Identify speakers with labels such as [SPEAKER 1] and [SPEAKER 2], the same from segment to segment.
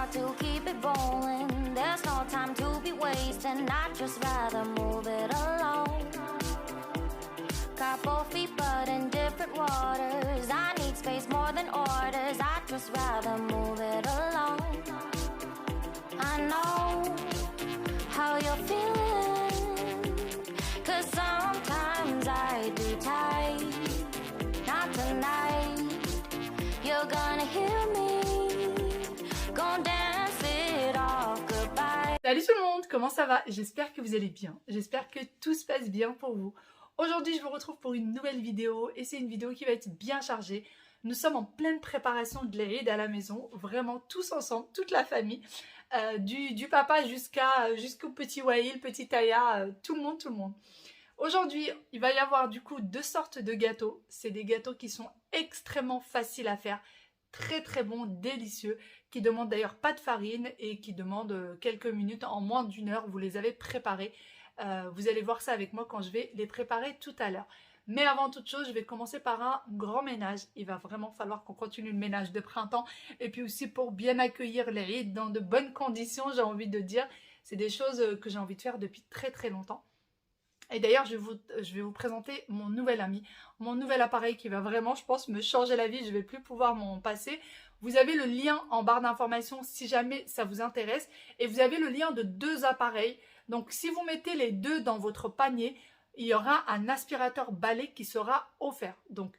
[SPEAKER 1] got to keep it rolling. There's no time to be wasting. I'd just rather move it alone. Got both feet but in different waters. I need space more than orders. I'd just rather move it alone. I know how you're feeling, 'cause sometimes I do tight. Not tonight. You're gonna hear me. Gonna dance it off goodbye.
[SPEAKER 2] Salut tout le monde, comment ça va? J'espère que vous allez bien. J'espère que tout se passe bien pour vous. Aujourd'hui, je vous retrouve pour une nouvelle vidéo et c'est une vidéo qui va être bien chargée. Nous sommes en pleine préparation de l'Aïd à la maison, vraiment tous ensemble, toute la famille, du papa jusqu'au petit Waïl, petit Aya, tout le monde. Aujourd'hui, il va y avoir du coup deux sortes de gâteaux. C'est des gâteaux qui sont extrêmement faciles à faire, très très bons, délicieux, qui demandent d'ailleurs pas de farine et qui demandent quelques minutes, en moins d'une heure, vous les avez préparés. Vous allez voir ça avec moi quand je vais les préparer tout à l'heure. Mais avant toute chose, je vais commencer par un grand ménage. Il va vraiment falloir qu'on continue le ménage de printemps. Et puis aussi pour bien accueillir l'Aïd dans de bonnes conditions, j'ai envie de dire. C'est des choses que j'ai envie de faire depuis très très longtemps. Et d'ailleurs, je vais vous présenter mon nouvel ami, mon nouvel appareil qui va vraiment, je pense, me changer la vie. Je ne vais plus pouvoir m'en passer. Vous avez le lien en barre d'informations si jamais ça vous intéresse. Et vous avez le lien de deux appareils. Donc, si vous mettez les deux dans votre panier, il y aura un aspirateur balai qui sera offert. Donc,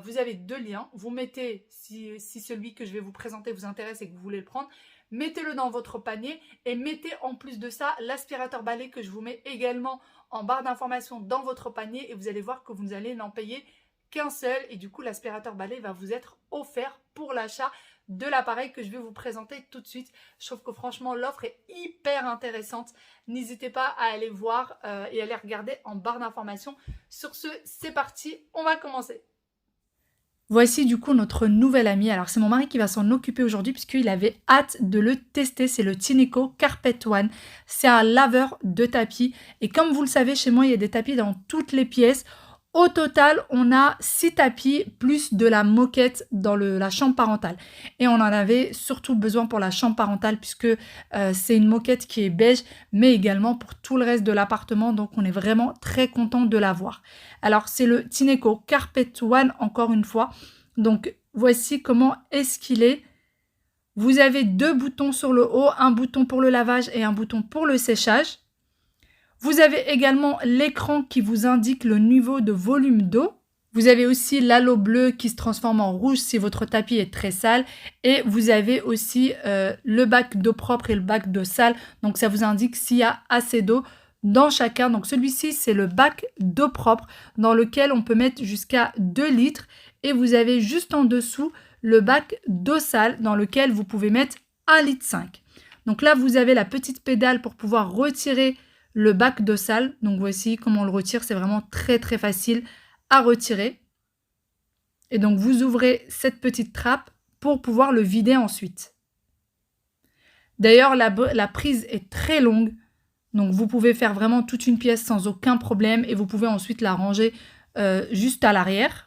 [SPEAKER 2] vous avez deux liens. Vous mettez, si celui que je vais vous présenter vous intéresse et que vous voulez le prendre, mettez-le dans votre panier et mettez en plus de ça l'aspirateur balai que je vous mets également en barre d'informations dans votre panier et vous allez voir que vous n'allez n'en payer qu'un seul et du coup l'aspirateur balai va vous être offert pour l'achat de l'appareil que je vais vous présenter tout de suite. Je trouve que franchement l'offre est hyper intéressante. N'hésitez pas à aller voir et à aller regarder en barre d'informations. Sur ce, c'est parti, on va commencer. Voici du coup notre nouvel ami. Alors c'est mon mari qui va s'en occuper aujourd'hui puisqu'il avait hâte de le tester. C'est le Tineco Carpet One. C'est un laveur de tapis. Et comme vous le savez, chez moi, il y a des tapis dans toutes les pièces. Au total, on a 6 tapis plus de la moquette dans la chambre parentale. Et on en avait surtout besoin pour la chambre parentale puisque c'est une moquette qui est beige, mais également pour tout le reste de l'appartement. Donc, on est vraiment très content de l'avoir. Alors, c'est le Tineco Carpet One, encore une fois. Donc, voici comment est-ce qu'il est. Vous avez 2 boutons sur le haut, un bouton pour le lavage et un bouton pour le séchage. Vous avez également l'écran qui vous indique le niveau de volume d'eau. Vous avez aussi l'halo bleu qui se transforme en rouge si votre tapis est très sale. Et vous avez aussi le bac d'eau propre et le bac d'eau sale. Donc ça vous indique s'il y a assez d'eau dans chacun. Donc celui-ci, c'est le bac d'eau propre dans lequel on peut mettre jusqu'à 2 litres. Et vous avez juste en dessous le bac d'eau sale dans lequel vous pouvez mettre 1,5 litre. Donc là, vous avez la petite pédale pour pouvoir retirer le bac d'eau sale. Donc voici comment on le retire, c'est vraiment très très facile à retirer. Et donc vous ouvrez cette petite trappe pour pouvoir le vider ensuite. D'ailleurs la prise est très longue, donc vous pouvez faire vraiment toute une pièce sans aucun problème et vous pouvez ensuite la ranger juste à l'arrière.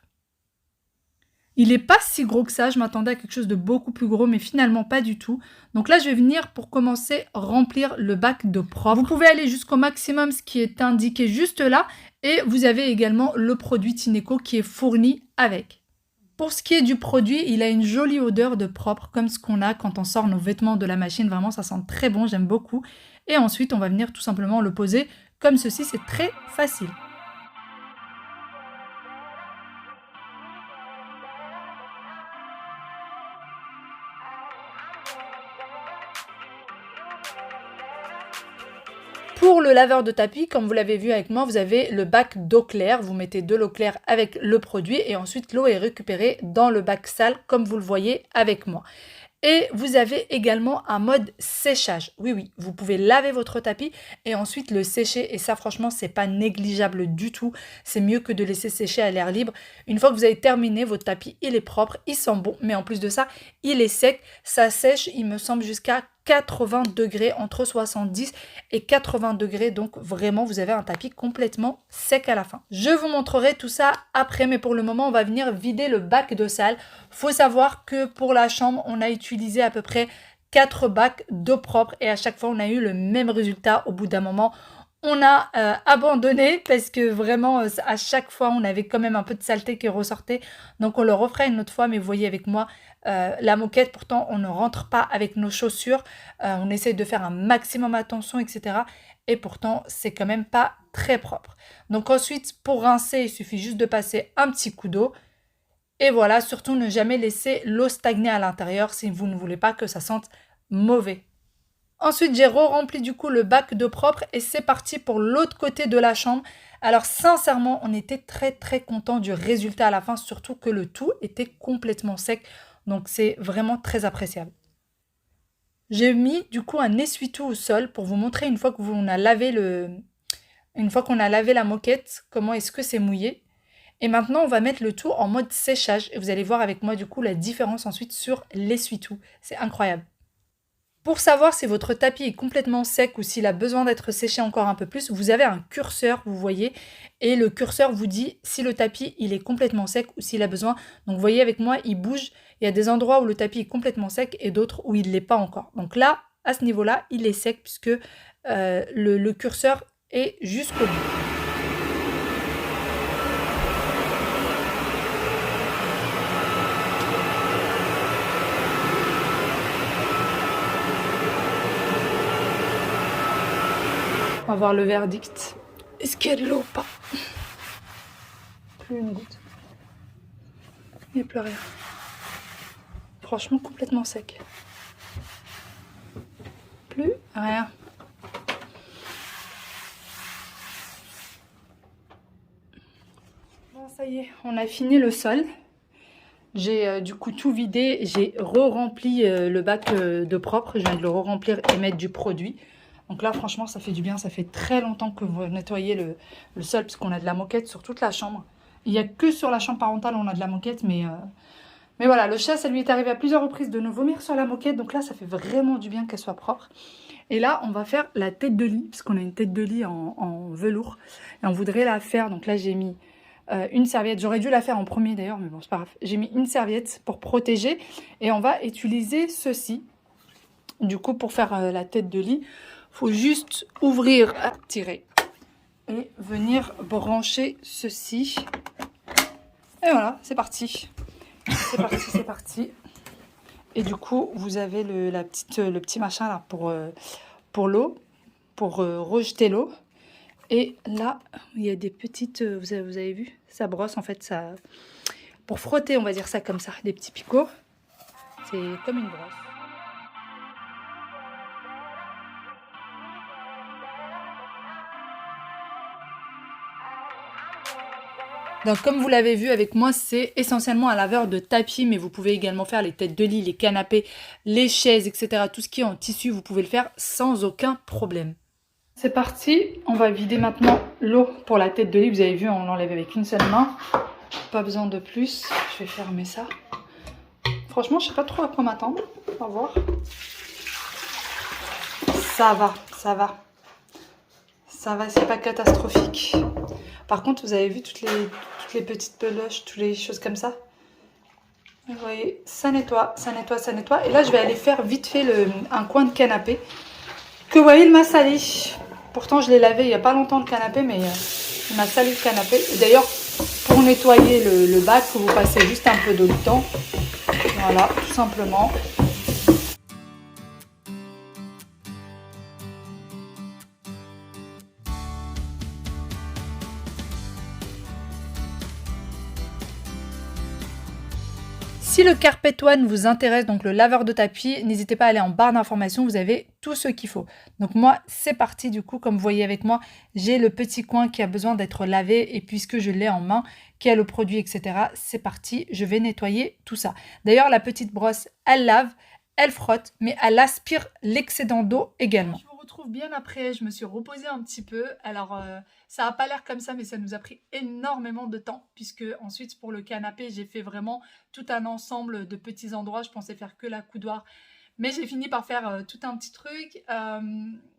[SPEAKER 2] Il n'est pas si gros que ça, je m'attendais à quelque chose de beaucoup plus gros, mais finalement pas du tout. Donc là, je vais venir pour commencer remplir le bac d'eau propre. Vous pouvez aller jusqu'au maximum, ce qui est indiqué juste là. Et vous avez également le produit Tineco qui est fourni avec. Pour ce qui est du produit, il a une jolie odeur de propre, comme ce qu'on a quand on sort nos vêtements de la machine. Vraiment, ça sent très bon, j'aime beaucoup. Et ensuite, on va venir tout simplement le poser comme ceci, c'est très facile. Pour le laveur de tapis, comme vous l'avez vu avec moi, vous avez le bac d'eau claire. Vous mettez de l'eau claire avec le produit et ensuite l'eau est récupérée dans le bac sale comme vous le voyez avec moi. Et vous avez également un mode séchage. Oui, vous pouvez laver votre tapis et ensuite le sécher. Et ça, franchement, c'est pas négligeable du tout. C'est mieux que de laisser sécher à l'air libre. Une fois que vous avez terminé, votre tapis, il est propre, il sent bon. Mais en plus de ça, il est sec. Ça sèche, il me semble, jusqu'à 80 degrés, entre 70 et 80 degrés. Donc vraiment, vous avez un tapis complètement sec à la fin. Je vous montrerai tout ça après, mais pour le moment, on va venir vider le bac de sale. Faut savoir que pour la chambre, on a utilisé à peu près 4 bacs d'eau propre et à chaque fois on a eu le même résultat. Au bout d'un moment on a abandonné parce que vraiment à chaque fois on avait quand même un peu de saleté qui ressortait, donc on le refera une autre fois. Mais vous voyez avec moi la moquette, pourtant on ne rentre pas avec nos chaussures, on essaye de faire un maximum attention, etc. Et pourtant c'est quand même pas très propre. Donc ensuite pour rincer il suffit juste de passer un petit coup d'eau. Et voilà, surtout ne jamais laisser l'eau stagner à l'intérieur si vous ne voulez pas que ça sente mauvais. Ensuite, j'ai re-rempli du coup le bac d'eau propre et c'est parti pour l'autre côté de la chambre. Alors sincèrement, on était très content du résultat à la fin, surtout que le tout était complètement sec. Donc c'est vraiment très appréciable. J'ai mis du coup un essuie-tout au sol pour vous montrer une fois une fois qu'on a lavé la moquette, comment est-ce que c'est mouillé. Et maintenant, on va mettre le tout en mode séchage et vous allez voir avec moi du coup la différence ensuite sur l'essuie-tout. C'est incroyable. Pour savoir si votre tapis est complètement sec ou s'il a besoin d'être séché encore un peu plus, vous avez un curseur, vous voyez, et le curseur vous dit si le tapis il est complètement sec ou s'il a besoin. Donc vous voyez avec moi, il bouge. Il y a des endroits où le tapis est complètement sec et d'autres où il ne l'est pas encore. Donc là, à ce niveau-là, il est sec puisque le curseur est jusqu'au bout. On va voir le verdict. Est-ce qu'il y a de l'eau ou pas? Plus une goutte. Il n'y a plus rien. Franchement, complètement sec. Plus rien. Bon, ça y est, on a fini le sol. J'ai du coup tout vidé. J'ai re-rempli le bac de propre. Je viens de le re-remplir et mettre du produit. Donc là, franchement, ça fait du bien. Ça fait très longtemps que vous nettoyez le sol parce qu'on a de la moquette sur toute la chambre. Il n'y a que sur la chambre parentale où on a de la moquette, mais voilà, le chat, ça lui est arrivé à plusieurs reprises de nous vomir sur la moquette. Donc là, ça fait vraiment du bien qu'elle soit propre. Et là, on va faire la tête de lit, parce qu'on a une tête de lit en velours. Et on voudrait la faire. Donc là, j'ai mis une serviette. J'aurais dû la faire en premier d'ailleurs, mais bon, c'est pas grave. J'ai mis une serviette pour protéger. Et on va utiliser ceci. Du coup, pour faire la tête de lit, il faut juste ouvrir, tirer. Et venir brancher ceci. Et voilà, c'est parti. C'est parti, c'est parti. Et du coup, vous avez le petit machin là pour l'eau, pour rejeter l'eau. Et là, il y a des petites, vous avez vu, ça brosse en fait, ça, pour frotter, on va dire ça comme ça, des petits picots. C'est comme une brosse. Donc comme vous l'avez vu avec moi, c'est essentiellement un laveur de tapis, mais vous pouvez également faire les têtes de lit, les canapés, les chaises, etc. Tout ce qui est en tissu, vous pouvez le faire sans aucun problème. C'est parti, on va vider maintenant l'eau pour la tête de lit. Vous avez vu, on l'enlève avec une seule main. Pas besoin de plus. Je vais fermer ça. Franchement, je sais pas trop à quoi m'attendre. On va voir. Ça va, ça va. Ça va, c'est pas catastrophique. Par contre, vous avez vu toutes les petites peloches, toutes les choses comme ça. Vous voyez, ça nettoie, ça nettoie, ça nettoie. Et là, je vais aller faire vite fait un coin de canapé. Que vous voyez, il m'a sali. Pourtant, je l'ai lavé il n'y a pas longtemps le canapé, mais il m'a sali le canapé. D'ailleurs, pour nettoyer le bac, vous passez juste un peu d'eau dedans. Voilà, tout simplement. Si le Carpet One vous intéresse, donc le laveur de tapis, n'hésitez pas à aller en barre d'informations, vous avez tout ce qu'il faut. Donc moi, c'est parti du coup, comme vous voyez avec moi, j'ai le petit coin qui a besoin d'être lavé et puisque je l'ai en main, qui a le produit, etc., c'est parti, je vais nettoyer tout ça. D'ailleurs, la petite brosse, elle lave, elle frotte, mais elle aspire l'excédent d'eau également. Je vous retrouve bien après, je me suis reposée un petit peu. Alors, ça n'a pas l'air comme ça, mais ça nous a pris énormément de temps, puisque ensuite, pour le canapé, j'ai fait vraiment tout un ensemble de petits endroits. Je pensais faire que la coudoir, mais j'ai fini par faire tout un petit truc.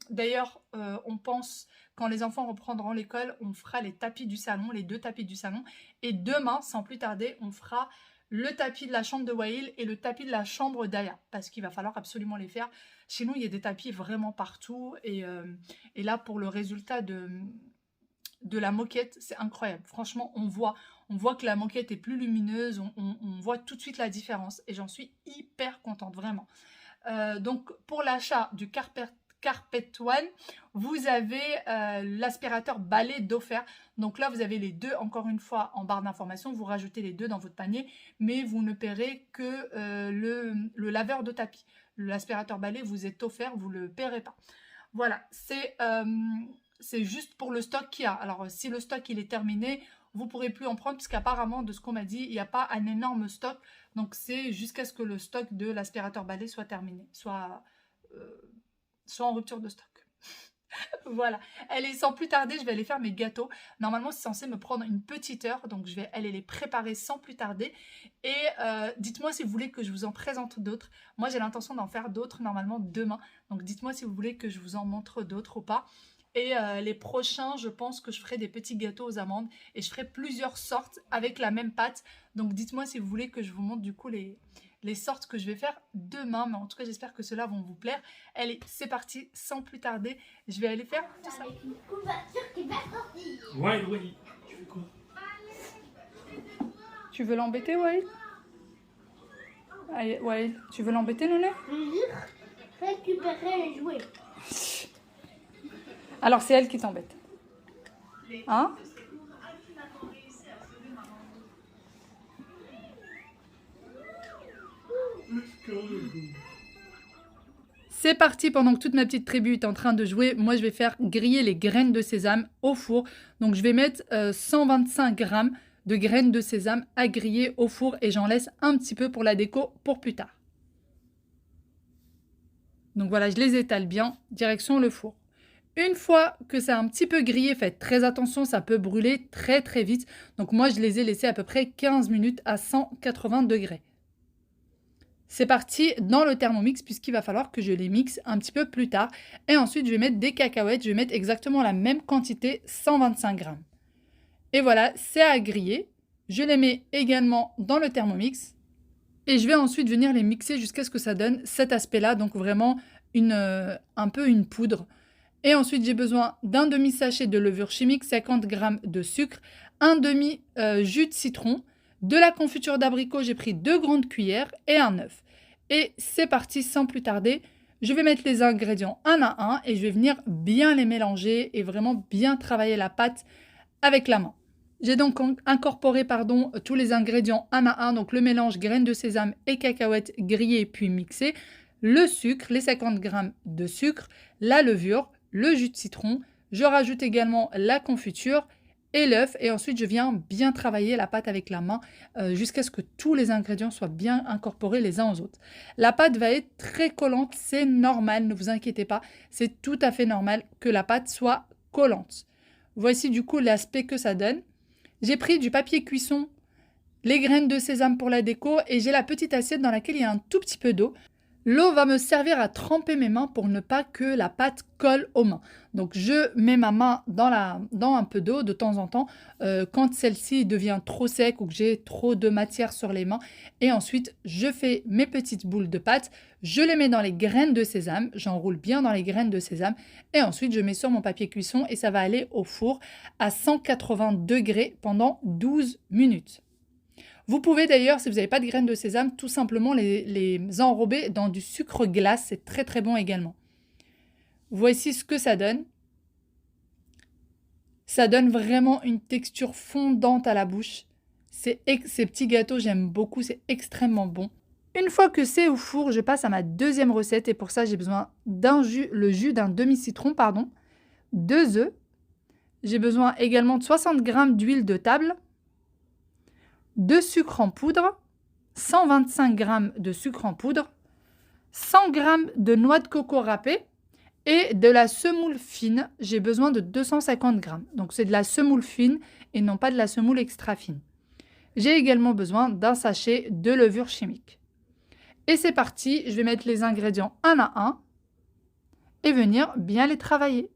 [SPEAKER 2] D'ailleurs, on pense, quand les enfants reprendront l'école, on fera les tapis du salon, les 2 tapis du salon. Et demain, sans plus tarder, on fera le tapis de la chambre de Wael et le tapis de la chambre d'Aya, parce qu'il va falloir absolument les faire. Sinon, il y a des tapis vraiment partout, et là, pour le résultat de la moquette, c'est incroyable. Franchement, on voit que la moquette est plus lumineuse, on voit tout de suite la différence, et j'en suis hyper contente, vraiment. Donc, pour l'achat du Carpet One, vous avez l'aspirateur balai d'offert. Donc là, vous avez les deux, encore une fois, en barre d'information. Vous rajoutez les deux dans votre panier, mais vous ne paierez que le laveur de tapis. L'aspirateur balai vous est offert, vous ne le paierez pas. Voilà, c'est juste pour le stock qu'il y a. Alors, si le stock il est terminé, vous ne pourrez plus en prendre, puisqu'apparemment, de ce qu'on m'a dit, il n'y a pas un énorme stock. Donc, c'est jusqu'à ce que le stock de l'aspirateur balai soit terminé, soit en rupture de stock. Voilà. Allez, sans plus tarder, je vais aller faire mes gâteaux. Normalement, c'est censé me prendre une petite heure, donc je vais aller les préparer sans plus tarder. Et dites-moi si vous voulez que je vous en présente d'autres. Moi, j'ai l'intention d'en faire d'autres normalement demain. Donc, dites-moi si vous voulez que je vous en montre d'autres ou pas. Et les prochains, je pense que je ferai des petits gâteaux aux amandes. Et je ferai plusieurs sortes avec la même pâte. Donc, dites-moi si vous voulez que je vous montre du coup les sortes que je vais faire demain. Mais en tout cas, j'espère que ceux-là vont vous plaire. Allez, c'est parti, sans plus tarder. Je vais aller faire tout ça.
[SPEAKER 3] Avec une couverture qui va sortir.
[SPEAKER 4] Ouais, oui. Tu fais quoi?
[SPEAKER 2] Tu veux l'embêter, Wael? Allez, Wael, tu veux l'embêter, Nouné?
[SPEAKER 3] Récupérer les jouets.
[SPEAKER 2] Alors, c'est elle qui t'embête. Hein? C'est parti, pendant que toute ma petite tribu est en train de jouer, moi je vais faire griller les graines de sésame au four. Donc je vais mettre 125 grammes de graines de sésame à griller au four et j'en laisse un petit peu pour la déco pour plus tard. Donc voilà, je les étale bien, direction le four. Une fois que c'est un petit peu grillé, faites très attention, ça peut brûler très très vite. Donc moi je les ai laissés à peu près 15 minutes à 180 degrés. C'est parti dans le Thermomix puisqu'il va falloir que je les mixe un petit peu plus tard. Et ensuite, je vais mettre des cacahuètes. Je vais mettre exactement la même quantité, 125 grammes. Et voilà, c'est à griller. Je les mets également dans le Thermomix. Et je vais ensuite venir les mixer jusqu'à ce que ça donne cet aspect-là. Donc vraiment un peu une poudre. Et ensuite, j'ai besoin d'un demi-sachet de levure chimique, 50 grammes de sucre, un demi-jus de citron, de la confiture d'abricot, j'ai pris 2 grandes cuillères et un œuf. Et c'est parti, sans plus tarder, je vais mettre les ingrédients un à un et je vais venir bien les mélanger et vraiment bien travailler la pâte avec la main. J'ai donc incorporé tous les ingrédients un à un, donc le mélange graines de sésame et cacahuètes grillées puis mixées, le sucre, les 50 grammes de sucre, la levure, le jus de citron. Je rajoute également la confiture et l'œuf et ensuite je viens bien travailler la pâte avec la main jusqu'à ce que tous les ingrédients soient bien incorporés les uns aux autres. La pâte va être très collante, c'est normal, ne vous inquiétez pas, c'est tout à fait normal que la pâte soit collante. Voici du coup l'aspect que ça donne. J'ai pris du papier cuisson, les graines de sésame pour la déco et j'ai la petite assiette dans laquelle il y a un tout petit peu d'eau. L'eau va me servir à tremper mes mains pour ne pas que la pâte colle aux mains. Donc je mets ma main dans un peu d'eau de temps en temps quand celle-ci devient trop sec ou que j'ai trop de matière sur les mains. Et ensuite, je fais mes petites boules de pâte, je les mets dans les graines de sésame, j'enroule bien dans les graines de sésame et ensuite je mets sur mon papier cuisson et ça va aller au four à 180 degrés pendant 12 minutes. Vous pouvez d'ailleurs, si vous n'avez pas de graines de sésame, tout simplement les enrober dans du sucre glace. C'est très très bon également. Voici ce que ça donne. Ça donne vraiment une texture fondante à la bouche. Ces petits gâteaux, j'aime beaucoup. C'est extrêmement bon. Une fois que c'est au four, je passe à ma deuxième recette. Et pour ça, j'ai besoin le jus d'un demi-citron, 2 œufs. J'ai besoin également de 60 g d'huile de table. De sucre en poudre, 125 g de sucre en poudre, 100 g de noix de coco râpée et de la semoule fine. J'ai besoin de 250 g. Donc c'est de la semoule fine et non pas de la semoule extra fine. J'ai également besoin d'un sachet de levure chimique. Et c'est parti, je vais mettre les ingrédients un à un et venir bien les travailler.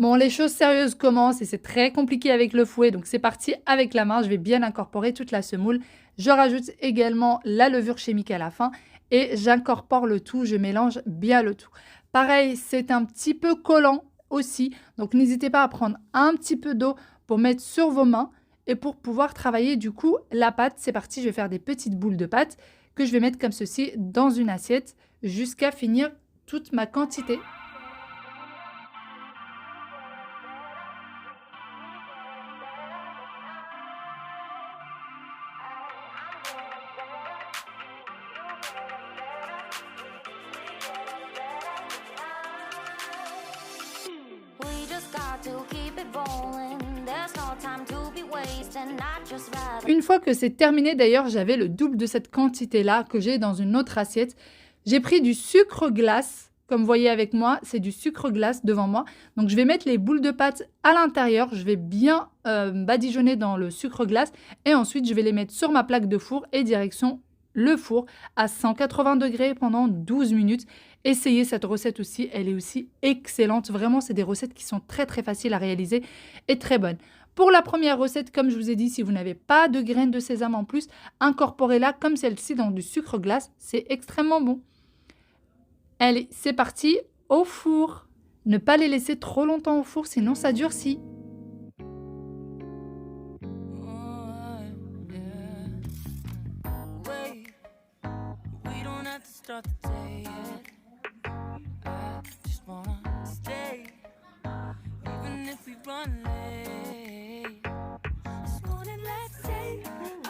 [SPEAKER 2] Bon, les choses sérieuses commencent et c'est très compliqué avec le fouet, donc c'est parti avec la main. Je vais bien incorporer toute la semoule. Je rajoute également la levure chimique à la fin et j'incorpore le tout, je mélange bien le tout. Pareil, c'est un petit peu collant aussi, donc n'hésitez pas à prendre un petit peu d'eau pour mettre sur vos mains et pour pouvoir travailler du coup la pâte. C'est parti, je vais faire des petites boules de pâte que je vais mettre comme ceci dans une assiette jusqu'à finir toute ma quantité. Une fois que c'est terminé, d'ailleurs, j'avais le double de cette quantité-là que j'ai dans une autre assiette. J'ai pris du sucre glace, comme vous voyez avec moi, c'est du sucre glace devant moi. Donc, je vais mettre les boules de pâte à l'intérieur. Je vais bien badigeonner dans le sucre glace et ensuite, je vais les mettre sur ma plaque de four et direction le four à 180 degrés pendant 12 minutes. Essayez cette recette aussi, elle est aussi excellente. Vraiment, c'est des recettes qui sont très très faciles à réaliser et très bonnes. Pour la première recette, comme je vous ai dit, si vous n'avez pas de graines de sésame en plus, incorporez-la comme celle-ci dans du sucre glace. C'est extrêmement bon. Allez, c'est parti au four. Ne pas les laisser trop longtemps au four, sinon ça durcit.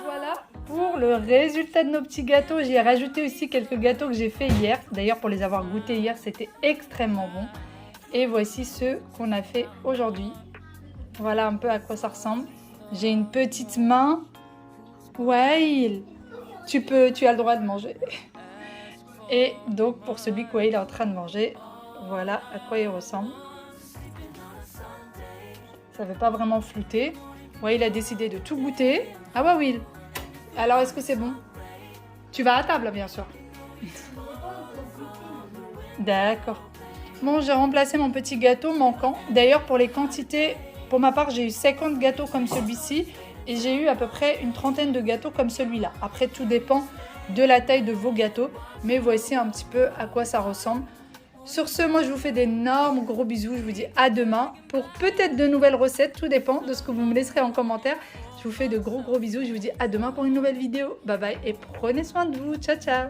[SPEAKER 2] Voilà pour le résultat de nos petits gâteaux. J'ai rajouté aussi quelques gâteaux que j'ai fait hier. D'ailleurs, pour les avoir goûtés hier, c'était extrêmement bon. Et voici ceux qu'on a fait aujourd'hui. Voilà un peu à quoi ça ressemble. J'ai une petite main. Ouais, tu as le droit de manger. Et donc, pour celui qu'il est en train de manger, voilà à quoi il ressemble. Ça ne veut pas vraiment flouter. Ouais, il a décidé de tout goûter. Ah ouais, Will. Alors, est-ce que c'est bon? Tu vas à table, bien sûr. D'accord. Bon, j'ai remplacé mon petit gâteau manquant. D'ailleurs, pour les quantités, pour ma part, j'ai eu 50 gâteaux comme celui-ci. Et j'ai eu à peu près une trentaine de gâteaux comme celui-là. Après, tout dépend de la taille de vos gâteaux. Mais voici un petit peu à quoi ça ressemble. Sur ce, moi, je vous fais d'énormes gros bisous. Je vous dis à demain pour peut-être de nouvelles recettes. Tout dépend de ce que vous me laisserez en commentaire. Je vous fais de gros bisous. Je vous dis à demain pour une nouvelle vidéo. Bye bye et prenez soin de vous. Ciao, ciao.